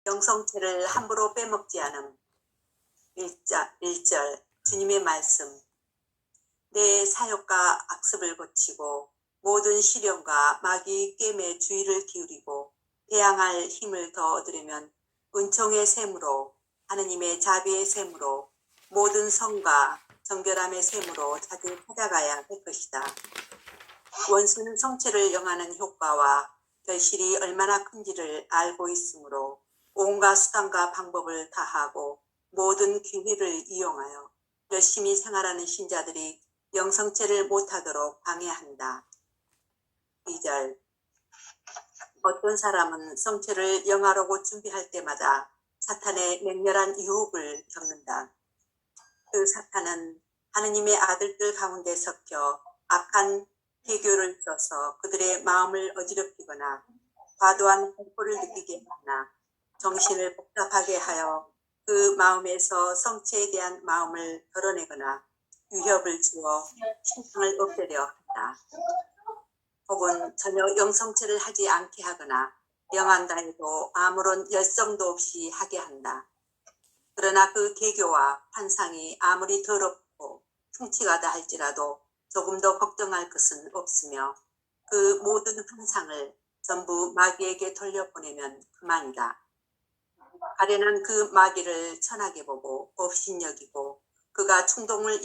영성체를 함부로 빼먹지 않음. 1절 주님의 말씀. 내 사욕과 악습을 고치고 모든 시련과 마귀의 깸에 주의를 기울이고 대항할 힘을 더 얻으려면 은총의 샘으로, 하느님의 자비의 샘으로, 모든 성과 정결함의 샘으로 자주 찾아가야 할 것이다. 원수는 성체를 영하는 효과와 결실이 얼마나 큰지를 알고 있으므로 온갖 수단과 방법을 다하고 모든 기회를 이용하여 열심히 생활하는 신자들이 영성체를 못하도록 방해한다. 2절 어떤 사람은 성체를 영하려고 준비할 때마다 사탄의 맹렬한 유혹을 겪는다. 그 사탄은 하느님의 아들들 가운데 섞여 악한 해교를 써서 그들의 마음을 어지럽히거나 과도한 공포를 느끼게 하거나 정신을 복잡하게 하여 그 마음에서 성체에 대한 마음을 덜어내거나 위협을 주어 신앙을 없애려 한다. 혹은 전혀 영성체를 하지 않게 하거나 영한다 해도 아무런 열성도 없이 하게 한다. 그러나 그 계교와 환상이 아무리 더럽고 흉측하다 할지라도 조금 더 걱정할 것은 없으며 그 모든 환상을 전부 마귀에게 돌려보내면 그만이다. 가련한 그 마귀를 천하게 보고 업신여기고 그가 충동을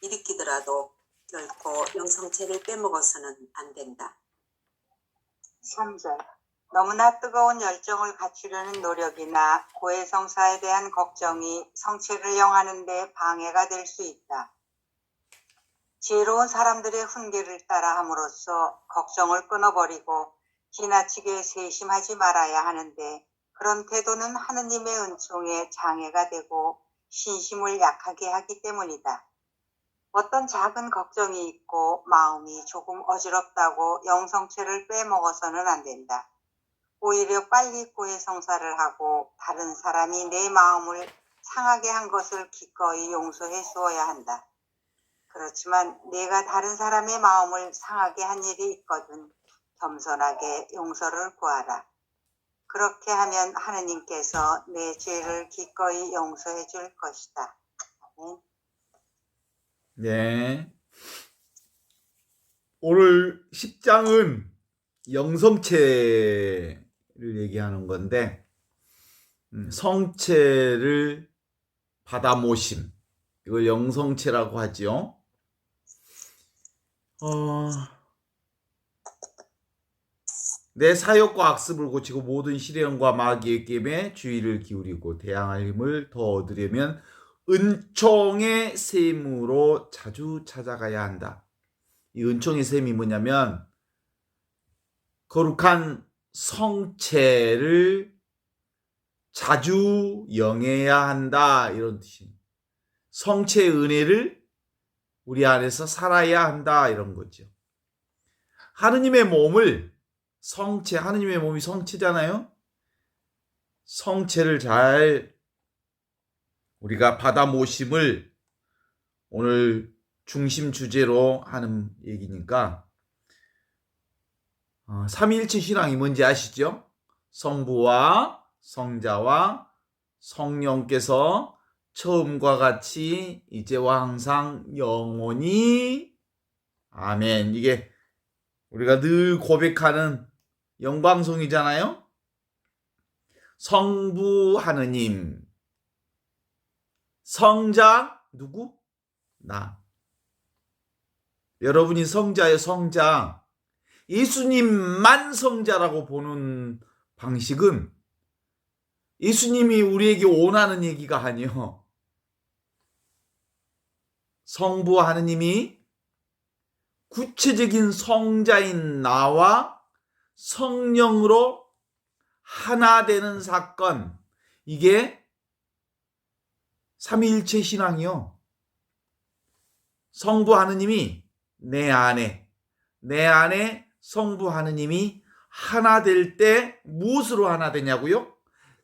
일으키더라도 결코 영성체를 빼먹어서는 안 된다. 3절 너무나 뜨거운 열정을 갖추려는 노력이나 고해성사에 대한 걱정이 성체를 영하는 데 방해가 될 수 있다. 지혜로운 사람들의 훈계를 따라 함으로써 걱정을 끊어버리고 지나치게 세심하지 말아야 하는데 그런 태도는 하느님의 은총에 장애가 되고 신심을 약하게 하기 때문이다. 어떤 작은 걱정이 있고 마음이 조금 어지럽다고 영성체를 빼먹어서는 안 된다. 오히려 빨리 고해성사를 하고 다른 사람이 내 마음을 상하게 한 것을 기꺼이 용서해 주어야 한다. 그렇지만 내가 다른 사람의 마음을 상하게 한 일이 있거든 겸손하게 용서를 구하라. 그렇게 하면 하느님께서 내 죄를 기꺼이 용서해 줄 것이다. 아멘. 네. 오늘 10장은 영성체를 얘기하는 건데 성체를 받아 모심, 이걸 영성체라고 하죠. 내 사욕과 악습을 고치고 모든 시련과 마귀의 깸에 주의를 기울이고 대항할 힘을 더 얻으려면 은총의 샘으로 자주 찾아가야 한다. 이 은총의 샘이 뭐냐면 거룩한 성체를 자주 영해야 한다, 이런 뜻입니다. 성체의 은혜를 우리 안에서 살아야 한다, 이런 거죠. 하느님의 몸을 성체, 하느님의 몸이 성체잖아요. 성체를 잘 우리가 받아 모심을 오늘 중심 주제로 하는 얘기니까 삼위일체 신앙이 뭔지 아시죠? 성부와 성자와 성령께서 처음과 같이 이제와 항상 영원히 아멘. 이게 우리가 늘 고백하는 영방송이잖아요. 성부 하느님, 성자 누구? 나. 여러분이 성자예요, 성자. 예수님만 성자라고 보는 방식은 예수님이 우리에게 원하는 얘기가 아니요. 성부 하느님이 구체적인 성자인 나와 성령으로 하나 되는 사건, 이게 삼위일체 신앙이요. 성부 하느님이 내 안에 성부 하느님이 하나 될 때 무엇으로 하나 되냐고요?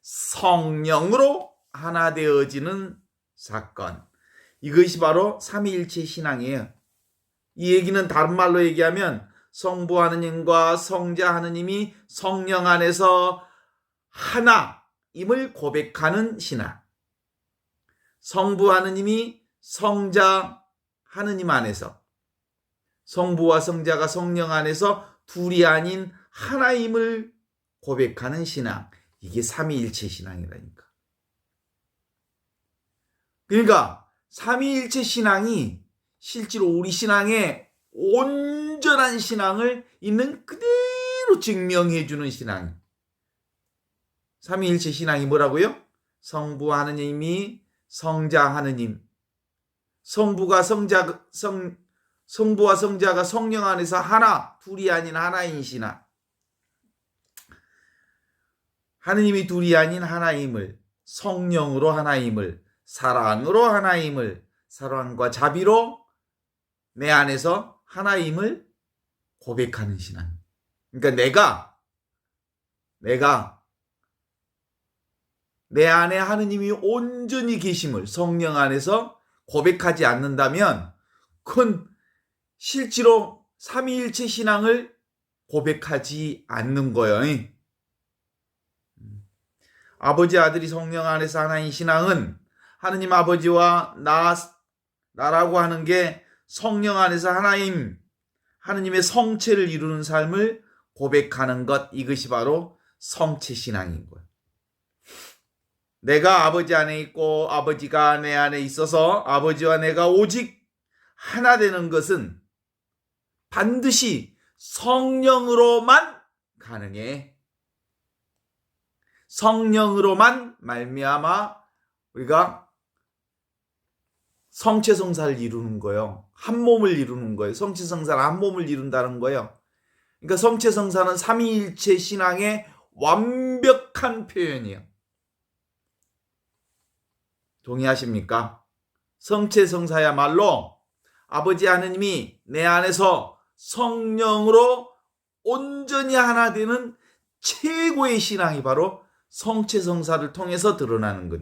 성령으로 하나 되어지는 사건. 이것이 바로 삼위일체 신앙이에요. 이 얘기는 다른 말로 얘기하면 성부 하느님과 성자 하느님이 성령 안에서 하나, 하나임을 고백하는 신앙. 성부 하느님이 성자 하느님 안에서, 성부와 성자가 성령 안에서 둘이 아닌 하나임을 고백하는 신앙. 이게 삼위일체 신앙이라니까. 그러니까 삼위일체 신앙이 실제로 우리 신앙의 온전한 신앙을 있는 그대로 증명해 주는 신앙. 삼위일체 신앙이 뭐라고요? 성부 하느님이 성자 하느님, 성부와 성자가 성령 안에서 하나, 둘이 아닌 하나인 신앙. 하느님이 둘이 아닌 하나임을, 성령으로 하나임을, 사랑으로 하나임을, 사랑과 자비로 내 안에서 하나임을 고백하는 신앙. 그러니까 내가 내 안에 하느님이 온전히 계심을 성령 안에서 고백하지 않는다면 그건 실제로 삼위일체 신앙을 고백하지 않는 거예요. 아버지, 아들이 성령 안에서 하나인 신앙은 하느님 아버지와 나라고 하는 게 성령 안에서 하나임, 하느님의 성체를 이루는 삶을 고백하는 것, 이것이 바로 성체 신앙인 거예요. 내가 아버지 안에 있고 아버지가 내 안에 있어서 아버지와 내가 오직 하나 되는 것은 반드시 성령으로만 가능해. 성령으로만 말미암아 우리가 성체성사를 이루는 거예요. 한 몸을 이루는 거예요. 성체성사는 한 몸을 이룬다는 거예요. 그러니까 성체성사는 삼위일체 신앙의 완벽한 표현이에요. 동의하십니까? 성체성사야말로 아버지 하느님이 내 안에서 성령으로 온전히 하나 되는 최고의 신앙이 바로 성체성사를 통해서 드러나는 것.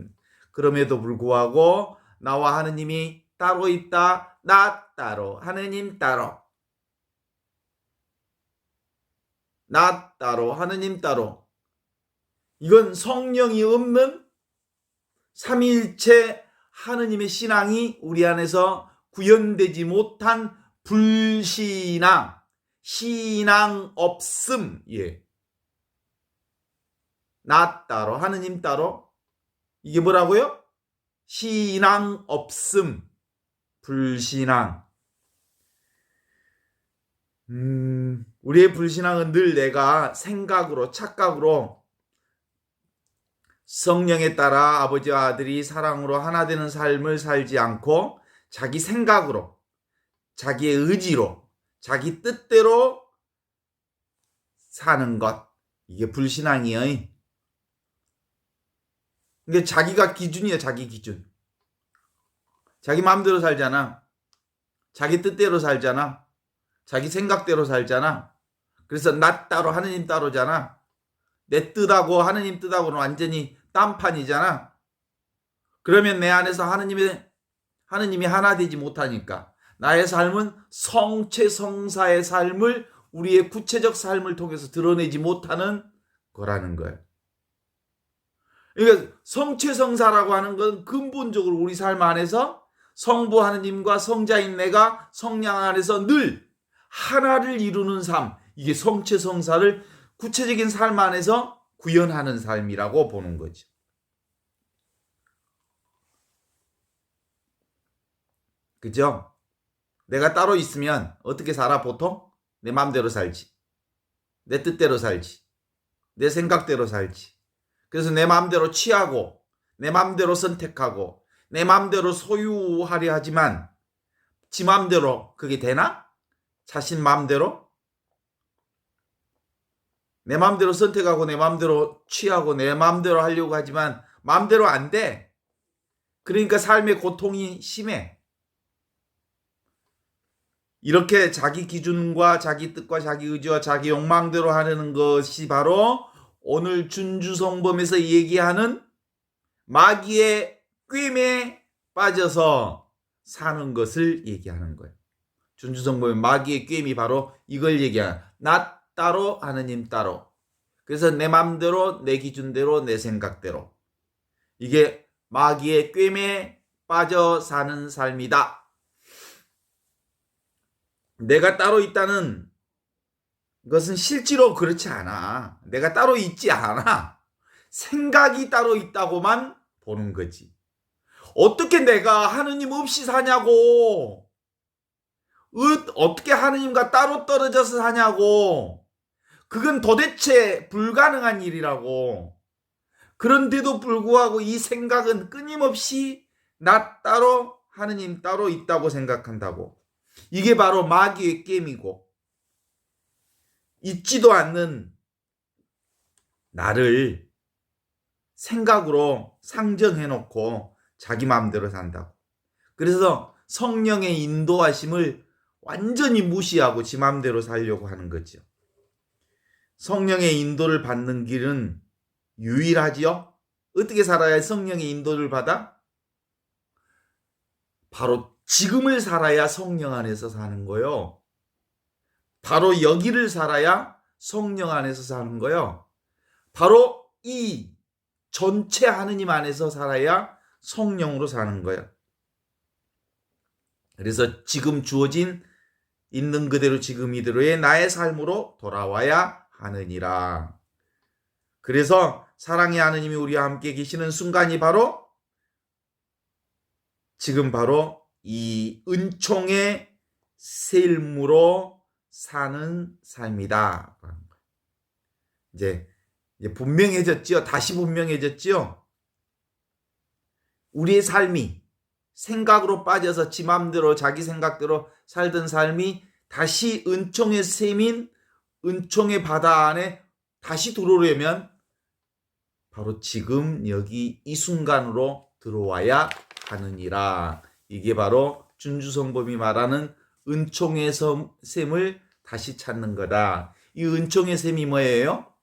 그럼에도 불구하고 나와 하느님이 따로 있다. 나 따로, 하느님 따로. 나 따로, 하느님 따로. 이건 성령이 없는 삼위일체 하느님의 신앙이 우리 안에서 구현되지 못한 불신앙, 신앙 없음. 예. 나 따로, 하느님 따로. 이게 뭐라고요? 신앙 없음, 불신앙. 우리의 불신앙은 늘 내가 생각으로, 착각으로 성령에 따라 아버지와 아들이 사랑으로 하나 되는 삶을 살지 않고 자기 생각으로, 자기의 의지로, 자기 뜻대로 사는 것. 이게 불신앙이에요. 근데 자기가 기준이에요. 자기 기준. 자기 마음대로 살잖아. 자기 뜻대로 살잖아. 자기 생각대로 살잖아. 그래서 나 따로 하느님 따로잖아. 내 뜻하고 하느님 뜻하고는 완전히 딴판이잖아. 그러면 내 안에서 하느님이 하나 되지 못하니까 나의 삶은 성체성사의 삶을 우리의 구체적 삶을 통해서 드러내지 못하는 거라는 거예요. 그러니까 성체성사라고 하는 건 근본적으로 우리 삶 안에서 성부 하느님과 성자인 내가 성령 안에서 늘 하나를 이루는 삶, 이게 성체성사를 구체적인 삶 안에서 구현하는 삶이라고 보는 거죠. 그죠? 내가 따로 있으면 어떻게 살아 보통? 내 마음대로 살지. 내 뜻대로 살지. 내 생각대로 살지. 그래서 내 마음대로 취하고 내 마음대로 선택하고 내 마음대로 소유하려 하지만 지 마음대로 그게 되나? 자신 마음대로? 내 마음대로 선택하고 내 마음대로 취하고 내 마음대로 하려고 하지만 마음대로 안 돼. 그러니까 삶의 고통이 심해. 이렇게 자기 기준과 자기 뜻과 자기 의지와 자기 욕망대로 하려는 것이 바로 오늘 준주성범에서 얘기하는 마귀의 꾀임에 빠져서 사는 것을 얘기하는 거예요. 준주성범의 마귀의 꾀임이 바로 이걸 얘기하는, 나 따로 하느님 따로. 그래서 내 맘대로, 내 기준대로, 내 생각대로. 이게 마귀의 꿰매에 빠져 사는 삶이다. 내가 따로 있다는 것은 실제로 그렇지 않아. 내가 따로 있지 않아. 생각이 따로 있다고만 보는 거지. 어떻게 내가 하느님 없이 사냐고. 어떻게 하느님과 따로 떨어져서 사냐고. 그건 도대체 불가능한 일이라고. 그런데도 불구하고 이 생각은 끊임없이 나 따로 하느님 따로 있다고 생각한다고. 이게 바로 마귀의 게임이고, 있지도 않는 나를 생각으로 상정해놓고 자기 마음대로 산다고. 그래서 성령의 인도하심을 완전히 무시하고 지 마음대로 살려고 하는 거죠. 성령의 인도를 받는 길은 유일하지요. 어떻게 살아야 성령의 인도를 받아? 바로 지금을 살아야 성령 안에서 사는 거요. 바로 여기를 살아야 성령 안에서 사는 거요. 바로 이 전체 하느님 안에서 살아야 성령으로 사는 거예요. 그래서 지금 주어진 있는 그대로 지금 이대로의 나의 삶으로 돌아와야 하느니라. 그래서 사랑의 하느님이 우리와 함께 계시는 순간이 바로 지금 바로 이 은총의 삶으로 사는 삶이다. 이제 분명해졌지요. 다시 분명해졌지요. 우리의 삶이 생각으로 빠져서 지 맘대로 자기 생각대로 살던 삶이 다시 은총의 셈인 은총의 바다 안에 다시 들어오려면 바로 지금 여기 이 순간으로 들어와야 하느니라. 이게 바로 준주성범이 말하는 은총의 셈을 다시 찾는 거다. 이 은총의 셈이 뭐예요?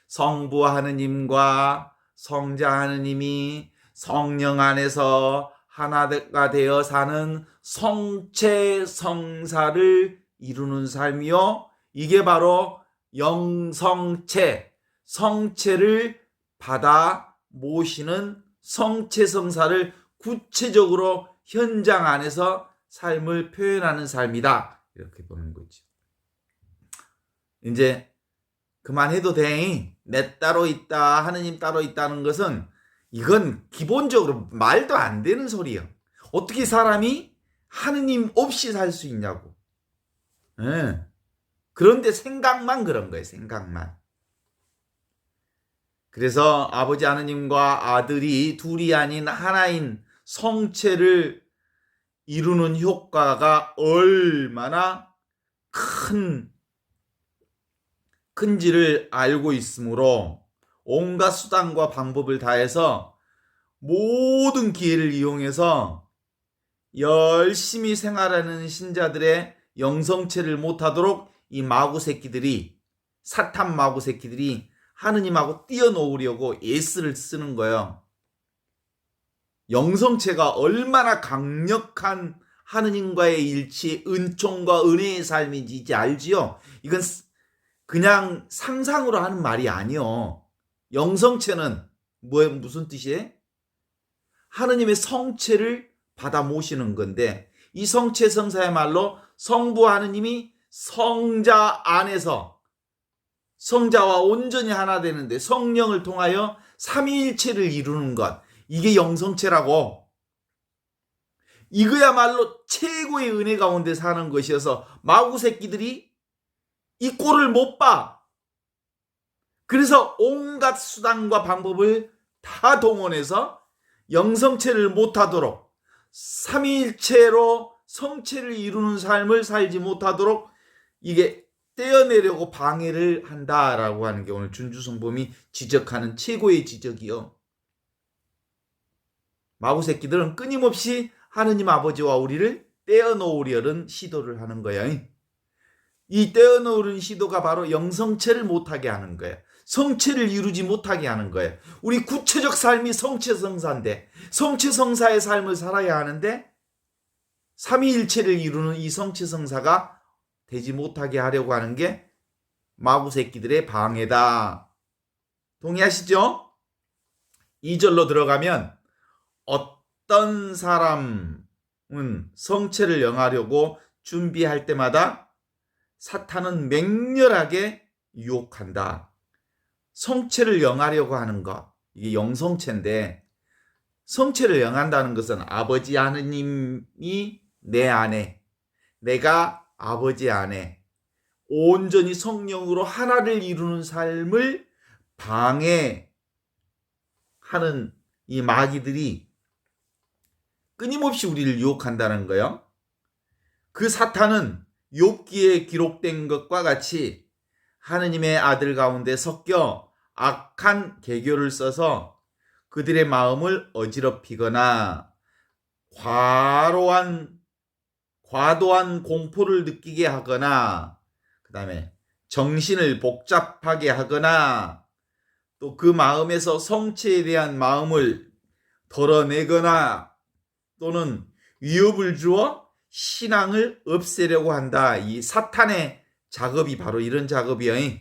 성부 하느님과 성자 하느님이 성령 안에서 하나가 되어 사는 성체 성사를 이루는 삶이요. 이게 바로 영성체, 성체를 받아 모시는 성체 성사를 구체적으로 현장 안에서 삶을 표현하는 삶이다. 이렇게 보는 거죠. 이제 그만해도 돼. 내 따로 있다, 하느님 따로 있다는 것은 이건 기본적으로 말도 안 되는 소리예요. 어떻게 사람이 하느님 없이 살 수 있냐고. 그런데 생각만 그런 거예요. 생각만. 그래서 아버지 하느님과 아들이 둘이 아닌 하나인 성체를 이루는 효과가 얼마나 큰지를 알고 있으므로 온갖 수단과 방법을 다해서 모든 기회를 이용해서 열심히 생활하는 신자들의 영성체를 못하도록 이 마구 새끼들이, 사탄 마구 새끼들이 하느님하고 뛰어놓으려고 예스를 쓰는 거예요. 영성체가 얼마나 강력한 하느님과의 일치, 은총과 은혜의 삶인지 이제 알지요? 이건 그냥 상상으로 하는 말이 아니요. 영성체는 무슨 뜻이에요? 하느님의 성체를 받아 모시는 건데, 이 성체 성사야말로 성부 하느님이 성자 안에서 성자와 온전히 하나 되는데 성령을 통하여 삼위일체를 이루는 것, 이게 영성체라고. 이거야말로 최고의 은혜 가운데 사는 것이어서 마구 새끼들이 이 꼴을 못 봐. 그래서 온갖 수단과 방법을 다 동원해서 영성체를 못하도록, 삼위일체로 성체를 이루는 삶을 살지 못하도록 이게 떼어내려고 방해를 한다라고 하는 게 오늘 준주성범이 지적하는 최고의 지적이요. 마구 새끼들은 끊임없이 하느님 아버지와 우리를 떼어놓으려는 시도를 하는 거야. 이 떼어놓으려는 시도가 바로 영성체를 못하게 하는 거야. 성체를 이루지 못하게 하는 거예요. 우리 구체적 삶이 성체성사인데, 성체성사의 삶을 살아야 하는데 삼위일체를 이루는 이 성체성사가 되지 못하게 하려고 하는 게 마구 새끼들의 방해다. 동의하시죠? 2절로 들어가면 어떤 사람은 성체를 영하려고 준비할 때마다 사탄은 맹렬하게 유혹한다. 성체를 영하려고 하는 것, 이게 영성체인데, 성체를 영한다는 것은 아버지 하느님이 내 안에, 내가 아버지 안에 온전히 성령으로 하나를 이루는 삶을 방해하는 이 마귀들이 끊임없이 우리를 유혹한다는 거예요. 그 사탄은 욥기에 기록된 것과 같이 하느님의 아들 가운데 섞여 악한 계교를 써서 그들의 마음을 어지럽히거나 과도한 공포를 느끼게 하거나, 그 다음에 정신을 복잡하게 하거나, 또 그 마음에서 성체에 대한 마음을 덜어내거나, 또는 위협을 주어 신앙을 없애려고 한다. 이 사탄의 작업이 바로 이런 작업이에요.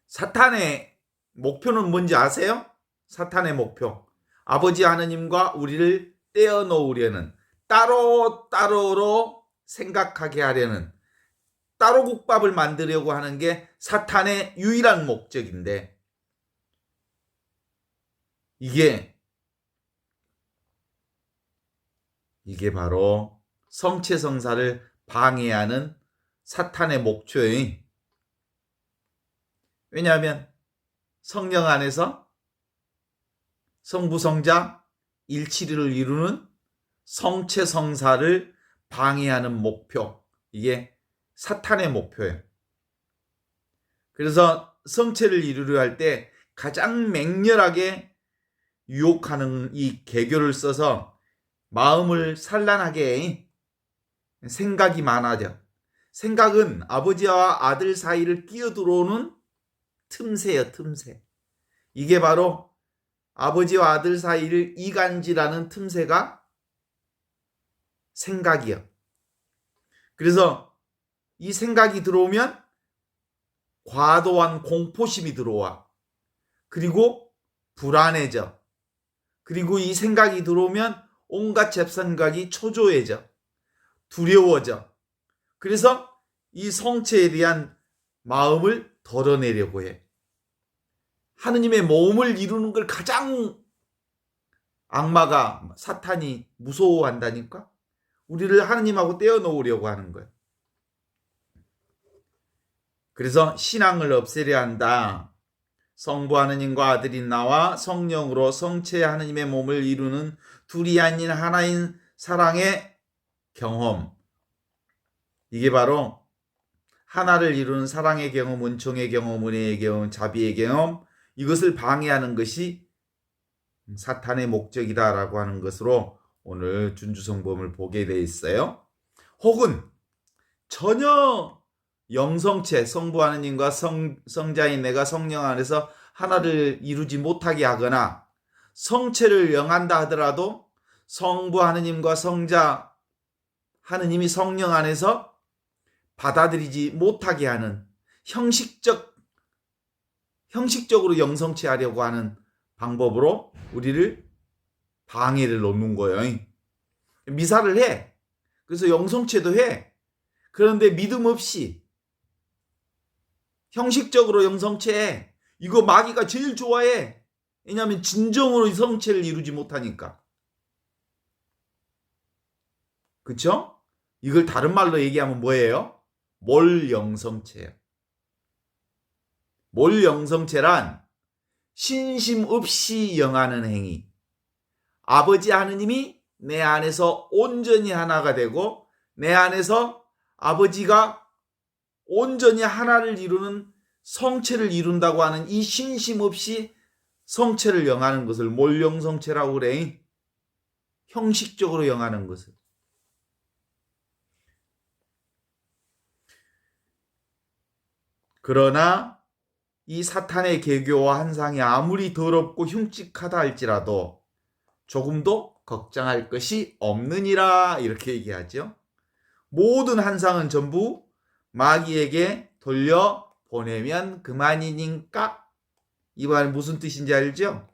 사탄의 목표는 뭔지 아세요? 사탄의 목표. 아버지 하느님과 우리를 떼어놓으려는, 따로따로로 생각하게 하려는, 따로 국밥을 만들려고 하는 게 사탄의 유일한 목적인데, 이게 바로 성체성사를 방해하는 사탄의 목표예요. 왜냐하면 성령 안에서 성부 성자 일치를 이루는 성체성사를 방해하는 목표, 이게 사탄의 목표예요. 그래서 성체를 이루려 할 때 가장 맹렬하게 유혹하는 이 계교를 써서 마음을 산란하게 생각이 많아져. 생각은 아버지와 아들 사이를 끼어들어오는 틈새예요, 틈새. 이게 바로 아버지와 아들 사이를 이간질하는 틈새가 생각이요. 그래서 이 생각이 들어오면 과도한 공포심이 들어와. 그리고 불안해져. 그리고 이 생각이 들어오면 온갖 잡생각이 초조해져. 두려워져. 그래서 이 성체에 대한 마음을 덜어내려고 해. 하느님의 몸을 이루는 걸 가장 악마가, 사탄이 무서워한다니까? 우리를 하느님하고 떼어놓으려고 하는 거예요. 그래서 신앙을 없애려 한다. 성부 하느님과 아들인 나와 성령으로 성체 하느님의 몸을 이루는 둘이 아닌 하나인 사랑의 경험. 이게 바로 하나를 이루는 사랑의 경험, 은총의 경험, 은혜의 경험, 자비의 경험, 이것을 방해하는 것이 사탄의 목적이다라고 하는 것으로 오늘 준주성범을 보게 돼 있어요. 혹은 전혀 영성체, 성부 하느님과 성자인 내가 성령 안에서 하나를 이루지 못하게 하거나, 성체를 영한다 하더라도 성부 하느님과 성자 하느님이 성령 안에서 받아들이지 못하게 하는, 형식적으로 영성체 하려고 하는 방법으로 우리를 방해를 놓는 거예요. 미사를 해. 그래서 영성체도 해. 그런데 믿음 없이 형식적으로 영성체, 이거 마귀가 제일 좋아해. 왜냐하면 진정으로 성체를 이루지 못하니까. 그쵸? 이걸 다른 말로 얘기하면 뭐예요? 몰영성체예요. 몰영성체란 신심 없이 영하는 행위. 아버지 하느님이 내 안에서 온전히 하나가 되고, 내 안에서 아버지가 온전히 하나를 이루는 성체를 이룬다고 하는 이 신심 없이 성체를 영하는 것을 몰영성체라고 그래. 형식적으로 영하는 것을. 그러나 이 사탄의 계교와 한상이 아무리 더럽고 흉측하다 할지라도 조금도 걱정할 것이 없느니라, 이렇게 얘기하죠. 모든 한상은 전부 마귀에게 돌려보내면 그만이니까, 이 말 무슨 뜻인지 알죠?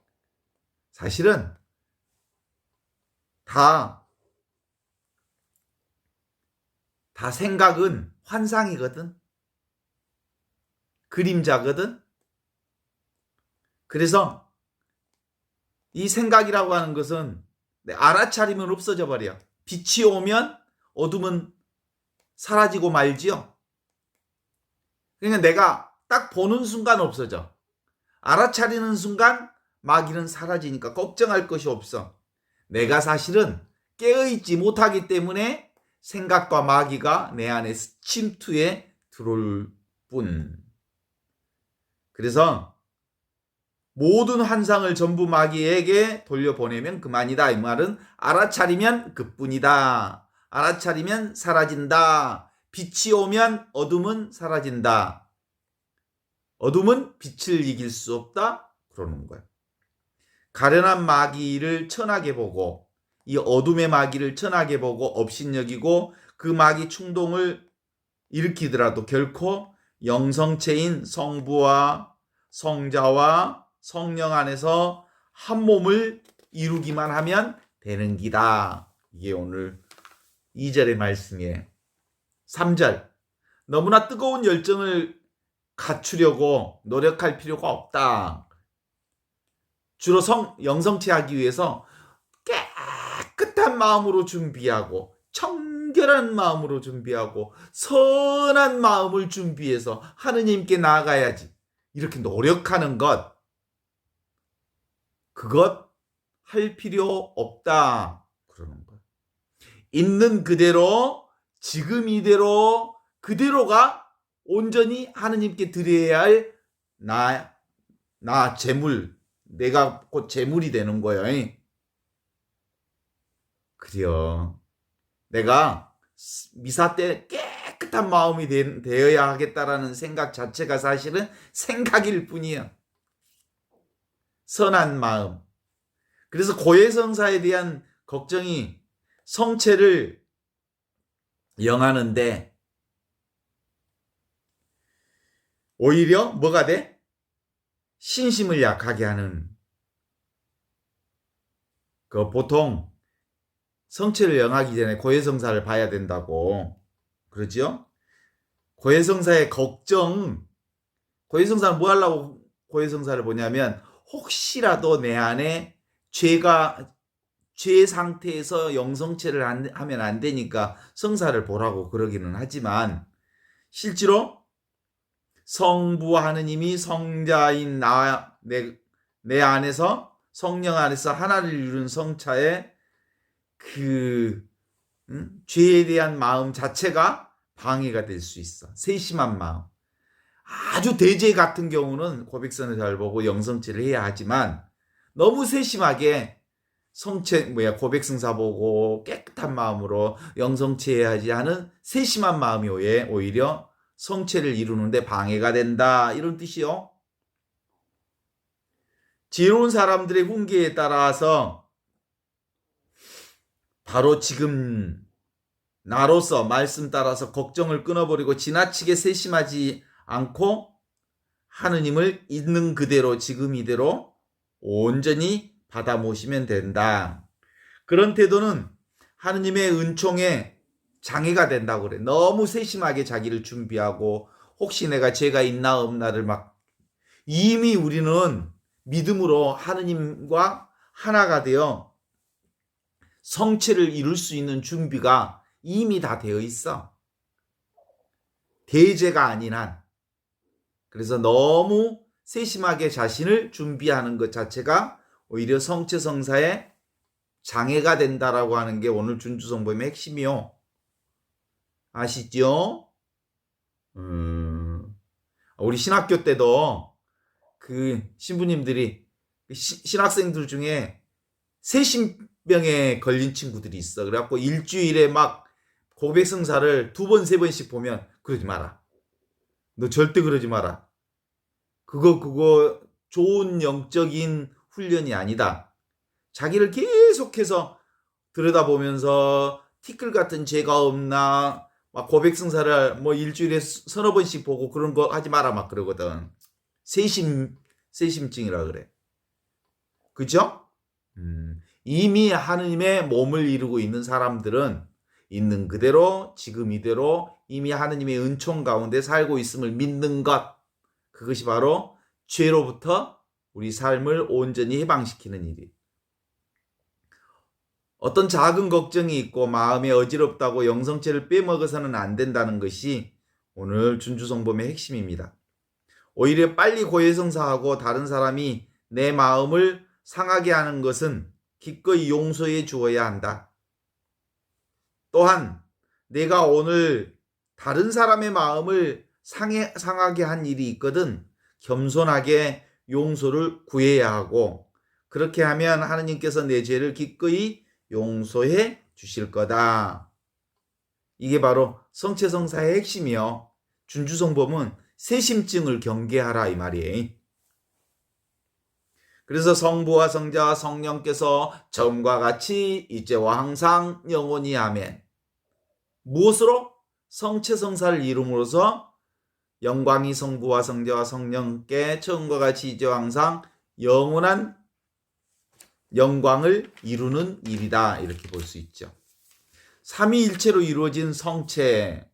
사실은 다 생각은 환상이거든. 그림자거든. 그래서 이 생각이라고 하는 것은 알아차리면 없어져 버려. 빛이 오면 어둠은 사라지고 말지요. 그러니까 내가 딱 보는 순간 없어져. 알아차리는 순간 마귀는 사라지니까 걱정할 것이 없어. 내가 사실은 깨어있지 못하기 때문에 생각과 마귀가 내 안에 침투해 들어올 뿐. 그래서 모든 환상을 전부 마귀에게 돌려보내면 그만이다. 이 말은 알아차리면 그뿐이다. 알아차리면 사라진다. 빛이 오면 어둠은 사라진다. 어둠은 빛을 이길 수 없다. 그러는 거야. 가련한 마귀를 천하게 보고 이 어둠의 마귀를 천하게 보고 업신여기고 그 마귀 충동을 일으키더라도 결코 영성체인 성부와 성자와 성령 안에서 한 몸을 이루기만 하면 되는 기다. 이게 오늘 2절의 말씀이에요. 3절. 너무나 뜨거운 열정을 갖추려고 노력할 필요가 없다. 주로 영성체하기 위해서 깨끗한 마음으로 준비하고 청결한 마음으로 준비하고 선한 마음을 준비해서 하느님께 나아가야지. 이렇게 노력하는 것, 그것 할 필요 없다. 그러는 거예요. 있는 그대로, 지금 이대로, 그대로가 온전히 하느님께 드려야 할 나 재물, 내가 곧 재물이 되는 거예요. 그래요. 내가 미사 때 깨끗한 마음이 되어야 하겠다라는 생각 자체가 사실은 생각일 뿐이에요. 선한 마음. 그래서 고해성사에 대한 걱정이 성체를 영하는데 오히려 뭐가 돼? 신심을 약하게 하는. 보통 성체를 영하기 전에 고해성사를 봐야 된다고 그러죠? 고해성사의 걱정, 고해성사는 뭐 하려고 고해성사를 보냐면 혹시라도 내 안에 죄 상태에서 영성체를 하면 안 되니까 성사를 보라고 그러기는 하지만 실제로 성부 하느님이 성자인 내 안에서 성령 안에서 하나를 이루는 성차의 죄에 대한 마음 자체가 방해가 될 수 있어. 세심한 마음. 아주 대죄 같은 경우는 고백선을 잘 보고 영성체를 해야 하지만 너무 세심하게 고백성사 보고 깨끗한 마음으로 영성체해야지 하는 세심한 마음이 오히려 성체를 이루는데 방해가 된다. 이런 뜻이요. 지혜로운 사람들의 훈계에 따라서 바로 지금 나로서 말씀 따라서 걱정을 끊어버리고 지나치게 세심하지 않고 하느님을 있는 그대로 지금 이대로 온전히 받아 모시면 된다. 그런 태도는 하느님의 은총에 장애가 된다고 그래. 너무 세심하게 자기를 준비하고 혹시 내가 죄가 있나 없나를 이미 우리는 믿음으로 하느님과 하나가 되어 성체를 이룰 수 있는 준비가 이미 다 되어 있어. 대죄가 아닌 한. 그래서 너무 세심하게 자신을 준비하는 것 자체가 오히려 성체 성사에 장애가 된다라고 하는 게 오늘 준주성범의 핵심이요. 아시죠? 우리 신학교 때도 그 신부님들이 신학생들 중에 세심병에 걸린 친구들이 있어. 그래갖고 일주일에 막 고백성사를 2번, 3번씩 보면 그러지 마라. 너 절대 그러지 마라. 그거 좋은 영적인 훈련이 아니다. 자기를 계속해서 들여다보면서 티끌 같은 죄가 없나 막 고백성사를 뭐 일주일에 서너 번씩 보고 그런 거 하지 마라 막 그러거든. 세심증이라 그래. 그죠? 이미 하느님의 몸을 이루고 있는 사람들은 있는 그대로 지금 이대로 이미 하느님의 은총 가운데 살고 있음을 믿는 것. 그것이 바로 죄로부터 우리 삶을 온전히 해방시키는 일이. 어떤 작은 걱정이 있고 마음에 어지럽다고 영성체를 빼먹어서는 안 된다는 것이 오늘 준주성범의 핵심입니다. 오히려 빨리 고해성사하고 다른 사람이 내 마음을 상하게 하는 것은 기꺼이 용서해 주어야 한다. 또한 내가 오늘 다른 사람의 마음을 상하게 한 일이 있거든 겸손하게 용서를 구해야 하고 그렇게 하면 하느님께서 내 죄를 기꺼이 용서해 주실 거다. 이게 바로 성체성사의 핵심이요. 준주성범은 세심증을 경계하라 이 말이에요. 그래서 성부와 성자와 성령께서 처음과 같이 이제와 항상 영원히 아멘. 무엇으로? 성체성사를 이름으로써 영광이 성부와 성자와 성령께 처음과 같이 이제와 항상 영원한 영광을 이루는 일이다. 이렇게 볼 수 있죠. 삼위일체로 이루어진 성체,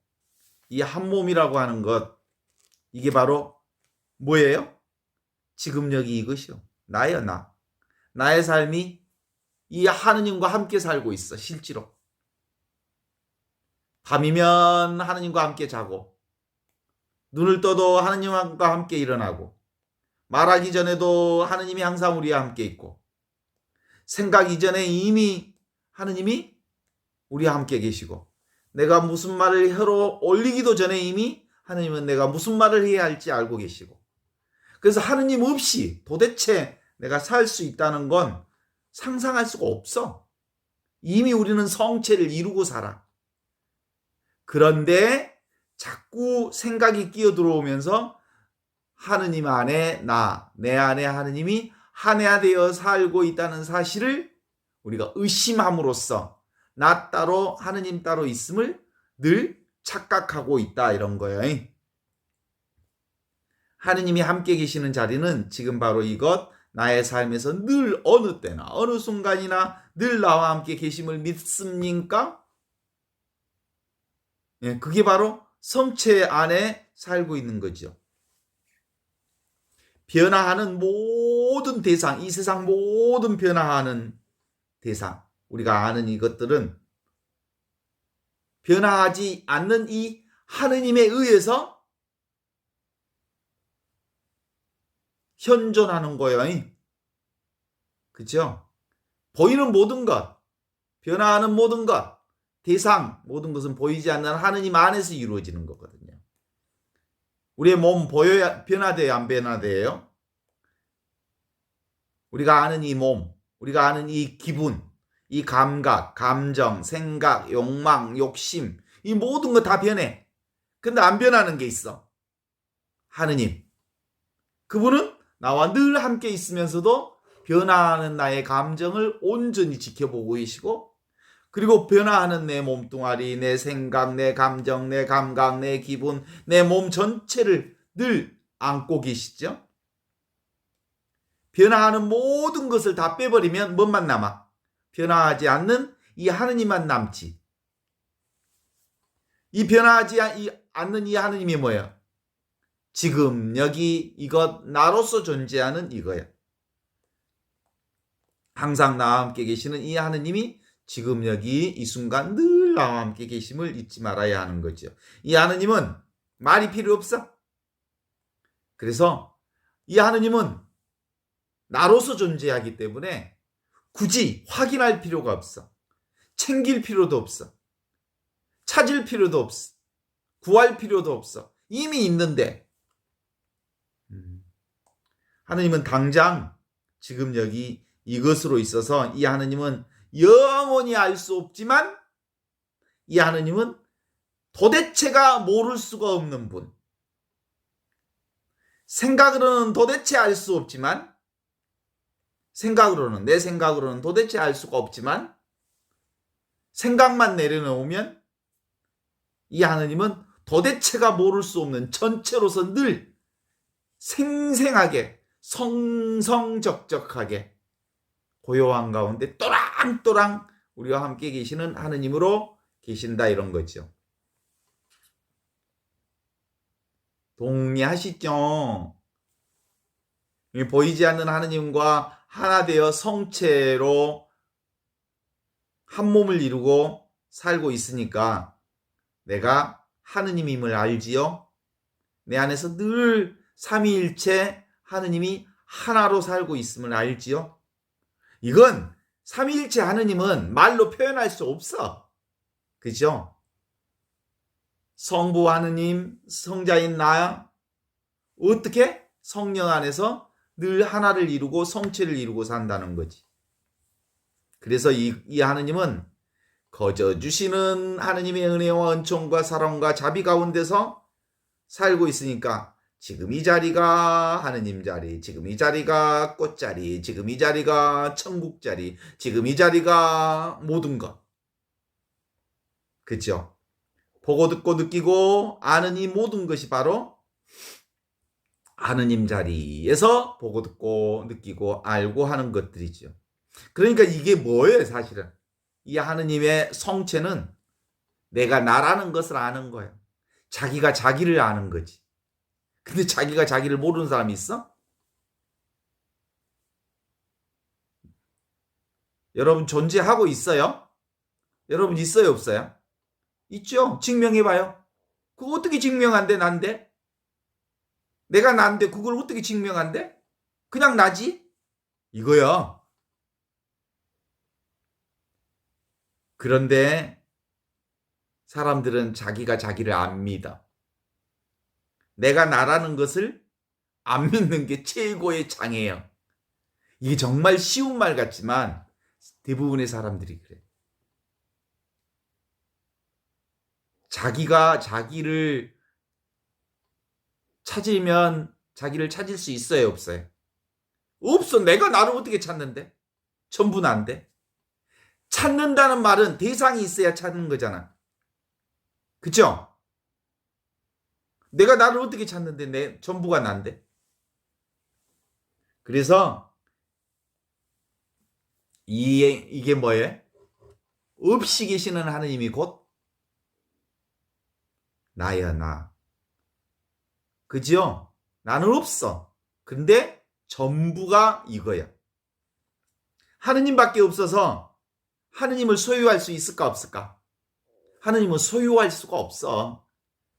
이 한 몸이라고 하는 것, 이게 바로 뭐예요? 지금 여기 이것이요. 나야 나. 나의 삶이 이 하느님과 함께 살고 있어. 실제로. 밤이면 하느님과 함께 자고 눈을 떠도 하느님과 함께 일어나고 말하기 전에도 하느님이 항상 우리와 함께 있고 생각 이전에 이미 하느님이 우리와 함께 계시고 내가 무슨 말을 혀로 올리기도 전에 이미 하느님은 내가 무슨 말을 해야 할지 알고 계시고 그래서 하느님 없이 도대체 내가 살 수 있다는 건 상상할 수가 없어. 이미 우리는 성체를 이루고 살아. 그런데 자꾸 생각이 끼어 들어오면서 하느님 안에 내 안에 하느님이 한해되어 살고 있다는 사실을 우리가 의심함으로써 나 따로 하느님 따로 있음을 늘 착각하고 있다 이런 거예요. 하느님이 함께 계시는 자리는 지금 바로 이것 나의 삶에서 늘 어느 때나 어느 순간이나 늘 나와 함께 계심을 믿습니까? 예, 그게 바로 성체 안에 살고 있는 거죠. 변화하는 모든 대상, 이 세상 모든 변화하는 대상, 우리가 아는 이것들은 변화하지 않는 이 하느님에 의해서 현존하는 거예요. 그렇죠? 보이는 모든 것, 변화하는 모든 것, 대상, 모든 것은 보이지 않는 하느님 안에서 이루어지는 거거든요. 우리의 몸 보여야 변화돼요, 안 변화돼요? 우리가 아는 이 몸, 우리가 아는 이 기분, 이 감각, 감정, 생각, 욕망, 욕심, 이 모든 거 다 변해. 근데 안 변하는 게 있어. 하느님. 그분은 나와 늘 함께 있으면서도 변화하는 나의 감정을 온전히 지켜보고 계시고 그리고 변화하는 내 몸뚱아리, 내 생각, 내 감정, 내 감각, 내 기분, 내 몸 전체를 늘 안고 계시죠. 변화하는 모든 것을 다 빼버리면 뭔만 남아? 변화하지 않는 이 하느님만 남지. 이 변화하지 않는 이 하느님이 뭐예요? 지금 여기 이것 나로서 존재하는 이거예요. 항상 나와 함께 계시는 이 하느님이 지금 여기 이 순간 늘 나와 함께 계심을 잊지 말아야 하는 거죠. 이 하느님은 말이 필요 없어. 그래서 이 하느님은 나로서 존재하기 때문에 굳이 확인할 필요가 없어. 챙길 필요도 없어. 찾을 필요도 없어. 구할 필요도 없어. 이미 있는데 하느님은 당장 지금 여기 이것으로 있어서 이 하느님은 영원히 알 수 없지만 이 하느님은 도대체가 모를 수가 없는 분. 생각으로는 도대체 알 수 없지만 내 생각으로는 도대체 알 수가 없지만 생각만 내려놓으면 이 하느님은 도대체가 모를 수 없는 전체로서 늘 생생하게 성성적적하게 고요한 가운데 또랑또랑 우리와 함께 계시는 하느님으로 계신다 이런 거죠. 동의하시죠? 보이지 않는 하느님과 하나 되어 성체로 한 몸을 이루고 살고 있으니까 내가 하느님임을 알지요? 내 안에서 늘 삼위일체 하느님이 하나로 살고 있음을 알지요? 이건 삼위일체 하느님은 말로 표현할 수 없어. 그죠? 성부 하느님, 성자인 나, 어떻게? 성령 안에서 늘 하나를 이루고 성체를 이루고 산다는 거지. 그래서 이 하느님은 거저 주시는 하느님의 은혜와 은총과 사랑과 자비 가운데서 살고 있으니까 지금 이 자리가 하느님 자리, 지금 이 자리가 꽃자리, 지금 이 자리가 천국 자리, 지금 이 자리가 모든 것. 그렇죠? 보고 듣고 느끼고 아는 이 모든 것이 바로 하느님 자리에서 보고 듣고 느끼고 알고 하는 것들이죠. 그러니까 이게 뭐예요, 사실은? 이 하느님의 성체는 내가 나라는 것을 아는 거예요. 자기가 자기를 아는 거지. 근데 자기가 자기를 모르는 사람이 있어? 여러분 존재하고 있어요? 여러분 있어요, 없어요? 있죠? 증명해봐요. 그거 어떻게 증명한대, 난데? 내가 난데 그걸 어떻게 증명한대? 그냥 나지? 이거야. 그런데 사람들은 자기가 자기를 안 믿어. 내가 나라는 것을 안 믿는 게 최고의 장애예요. 이게 정말 쉬운 말 같지만 대부분의 사람들이 그래. 자기가 자기를 찾으면 자기를 찾을 수 있어요, 없어요? 없어. 내가 나를 어떻게 찾는데? 전부는 안 돼. 찾는다는 말은 대상이 있어야 찾는 거잖아. 그쵸? 내가 나를 어떻게 찾는데 내 전부가 난데? 그래서 이게 뭐예요? 없이 계시는 하느님이 곧 나야, 나. 그죠? 나는 없어. 근데 전부가 이거야. 하느님밖에 없어서 하느님을 소유할 수 있을까 없을까? 하느님은 소유할 수가 없어.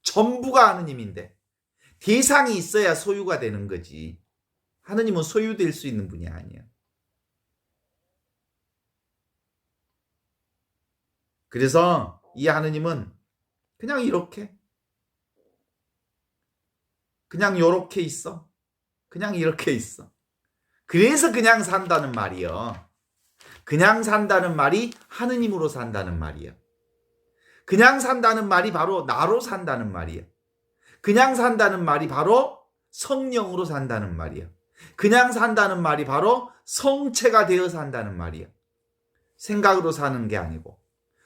전부가 하느님인데 대상이 있어야 소유가 되는 거지. 하느님은 소유될 수 있는 분이 아니야. 그래서 이 하느님은 그냥 이렇게 그냥 요렇게 있어. 그냥 이렇게 있어. 그래서 그냥 산다는 말이요. 그냥 산다는 말이 하느님으로 산다는 말이야. 그냥 산다는 말이 바로 나로 산다는 말이야. 그냥 산다는 말이 바로 성령으로 산다는 말이야. 그냥 산다는 말이 바로 성체가 되어 산다는 말이야. 생각으로 사는 게 아니고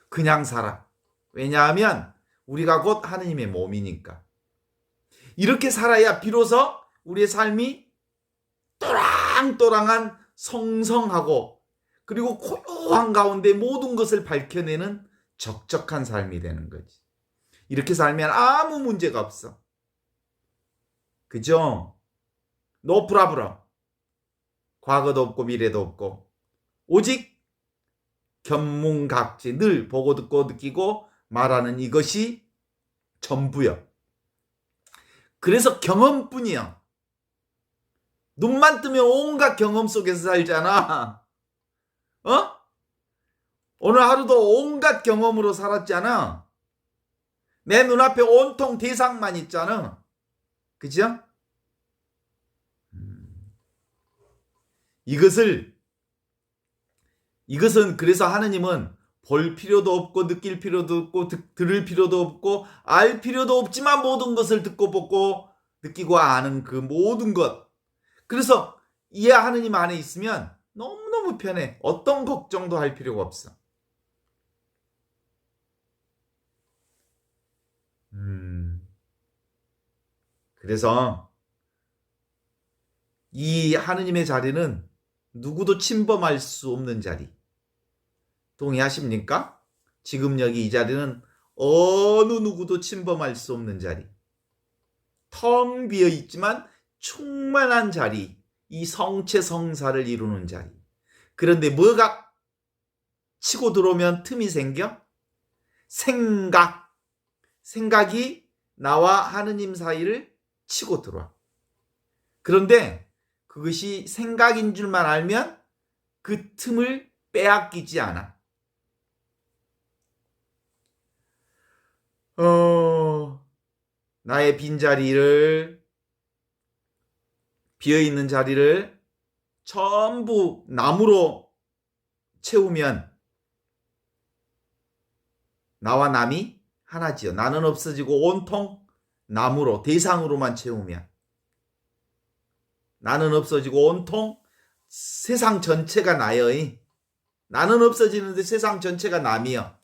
그냥 살아. 왜냐하면 우리가 곧 하느님의 몸이니까. 이렇게 살아야 비로소 우리의 삶이 또랑또랑한 성성하고 그리고 고요한 가운데 모든 것을 밝혀내는 적적한 삶이 되는 거지. 이렇게 살면 아무 문제가 없어. 그죠? 노 프라브럼. 과거도 없고 미래도 없고 오직 견문각지 늘 보고 듣고 느끼고 말하는 이것이 전부요. 그래서 경험뿐이야. 눈만 뜨면 온갖 경험 속에서 살잖아. 어? 오늘 하루도 온갖 경험으로 살았잖아. 내 눈앞에 온통 대상만 있잖아. 그죠? 이것은 그래서 하느님은 볼 필요도 없고 느낄 필요도 없고 들을 필요도 없고 알 필요도 없지만 모든 것을 듣고 보고 느끼고 아는 그 모든 것. 그래서 이 하느님 안에 있으면 너무너무 편해. 어떤 걱정도 할 필요가 없어. 그래서 이 하느님의 자리는 누구도 침범할 수 없는 자리. 동의하십니까? 지금 여기 이 자리는 어느 누구도 침범할 수 없는 자리. 텅 비어 있지만 충만한 자리. 이 성체 성사를 이루는 자리. 그런데 뭐가 치고 들어오면 틈이 생겨? 생각이 나와 하느님 사이를 치고 들어와. 그런데 그것이 생각인 줄만 알면 그 틈을 빼앗기지 않아. 나의 빈자리를, 비어있는 자리를 전부 나무로 채우면 나와 남이 하나지요. 나는 없어지고 온통 나무로, 대상으로만 채우면 나는 없어지고 온통 세상 전체가 나여. 나는 없어지는데 세상 전체가 남이여.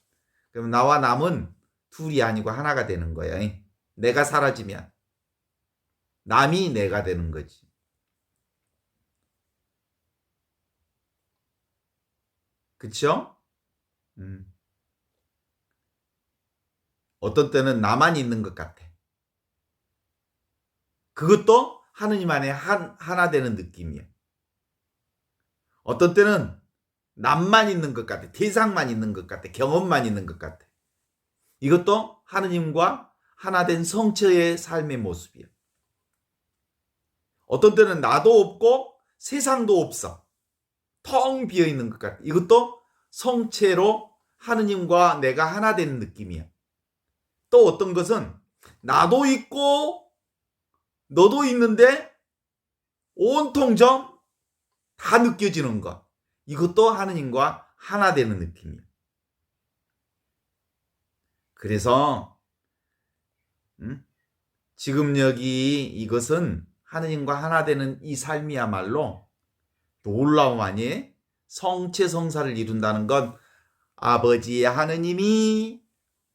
그럼 나와 남은 둘이 아니고 하나가 되는 거예요. 내가 사라지면 남이 내가 되는 거지. 그쵸? 어떤 때는 나만 있는 것 같아. 그것도 하느님 안에 하나 되는 느낌이야. 어떤 때는 남만 있는 것 같아. 대상만 있는 것 같아. 경험만 있는 것 같아. 이것도 하느님과 하나 된 성체의 삶의 모습이야. 어떤 때는 나도 없고 세상도 없어. 텅 비어 있는 것 같아. 이것도 성체로 하느님과 내가 하나 되는 느낌이야. 또 어떤 것은 나도 있고 너도 있는데 온통 좀 다 느껴지는 것. 이것도 하느님과 하나 되는 느낌이야. 그래서 지금 여기 이것은 하느님과 하나 되는 이 삶이야말로 놀라움 아니에요? 성체 성사를 이룬다는 건 아버지 하느님이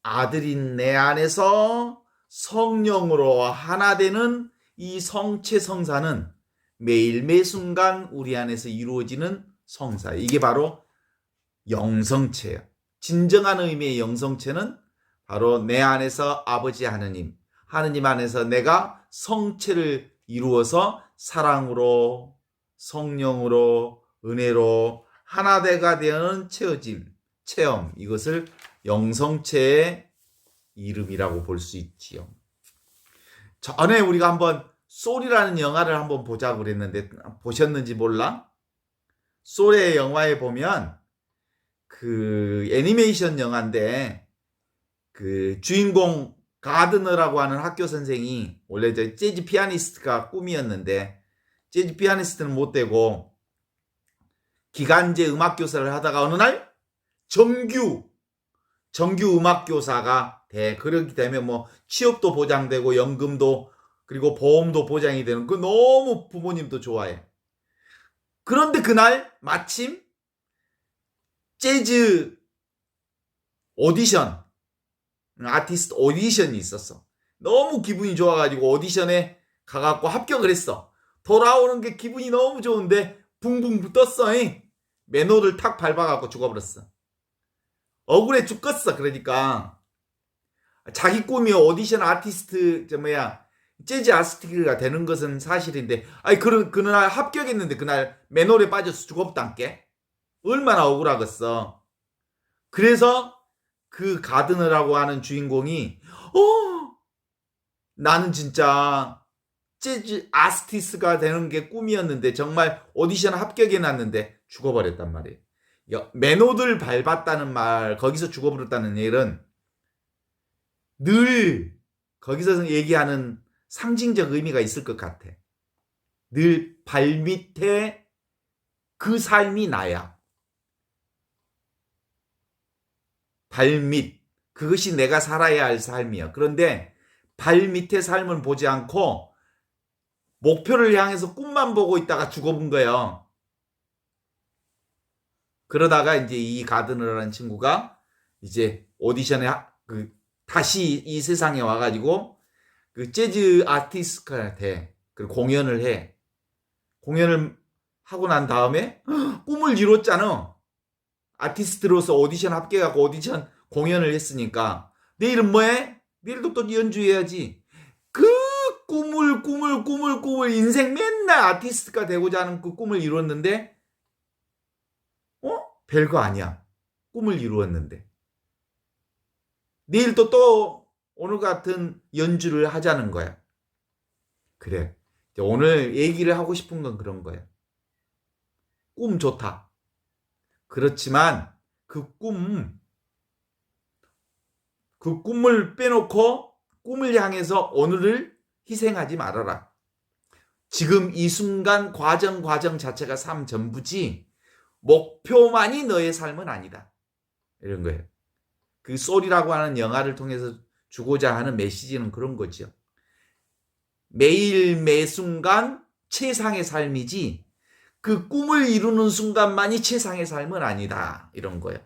아들인 내 안에서 성령으로 하나 되는 이 성체 성사는 매일 매순간 우리 안에서 이루어지는 성사. 이게 바로 영성체예요. 진정한 의미의 영성체는 바로 내 안에서 아버지 하느님, 하느님 안에서 내가 성체를 이루어서 사랑으로, 성령으로, 은혜로 하나되가 되는 체험. 이것을 영성체의 이름이라고 볼 수 있지요. 전에 우리가 한번 소리라는 영화를 한번 보자고 그랬는데 보셨는지 몰라? 소리의 영화에 보면 그 애니메이션 영화인데 그 주인공 가드너라고 하는 학교 선생이 원래 저 재즈 피아니스트가 꿈이었는데 재즈 피아니스트는 못 되고 기간제 음악 교사를 하다가 어느 날 정규 음악 교사가 돼. 그렇게 되면 뭐 취업도 보장되고 연금도 그리고 보험도 보장이 되는 그 너무 부모님도 좋아해. 그런데 그날 마침 재즈 오디션 아티스트 오디션이 있었어. 너무 기분이 좋아가지고 오디션에 가갖고 합격을 했어. 돌아오는 게 기분이 너무 좋은데 붕붕 떴어. 맨홀을 탁 밟아갖고 죽어버렸어. 억울해 죽겠어. 그러니까 자기 꿈이 오디션 아티스트 재즈 아티스트가 되는 것은 사실인데 그날 합격했는데 그날 맨홀에 빠져서 죽었단께. 얼마나 억울하겠어. 그래서 그 가드너라고 하는 주인공이 나는 진짜 재즈 아티스트가 되는 게 꿈이었는데 정말 오디션 합격해놨는데 죽어버렸단 말이에요. 맨홀을 밟았다는 말, 거기서 죽어버렸다는 일은 늘 거기서 얘기하는 상징적 의미가 있을 것 같아. 늘 발밑에 그 삶이 나야. 발밑, 그것이 내가 살아야 할 삶이야. 그런데 발밑의 삶을 보지 않고 목표를 향해서 꿈만 보고 있다가 죽어본 거예요. 그러다가 이제 이 가드너라는 친구가 이제 오디션에 다시 이 세상에 와가지고 그 재즈 아티스트가 돼. 그리고 공연을 해. 공연을 하고 난 다음에 꿈을 이뤘잖아. 아티스트로서 오디션 합격하고 오디션 공연을 했으니까 내일은 뭐해? 내일도 또 연주해야지. 그 꿈을 인생 맨날 아티스트가 되고자 하는 그 꿈을 이뤘는데 별거 아니야. 꿈을 이루었는데 내일 또 오늘 같은 연주를 하자는 거야. 그래. 오늘 얘기를 하고 싶은 건 그런 거야. 꿈 좋다. 그렇지만 그 꿈을 빼놓고 꿈을 향해서 오늘을 희생하지 말아라. 지금 이 순간 과정 자체가 삶 전부지 목표만이 너의 삶은 아니다. 이런 거예요. 그 소리라고 하는 영화를 통해서 주고자 하는 메시지는 그런 거죠. 매일 매순간 최상의 삶이지 그 꿈을 이루는 순간만이 최상의 삶은 아니다. 이런 거예요.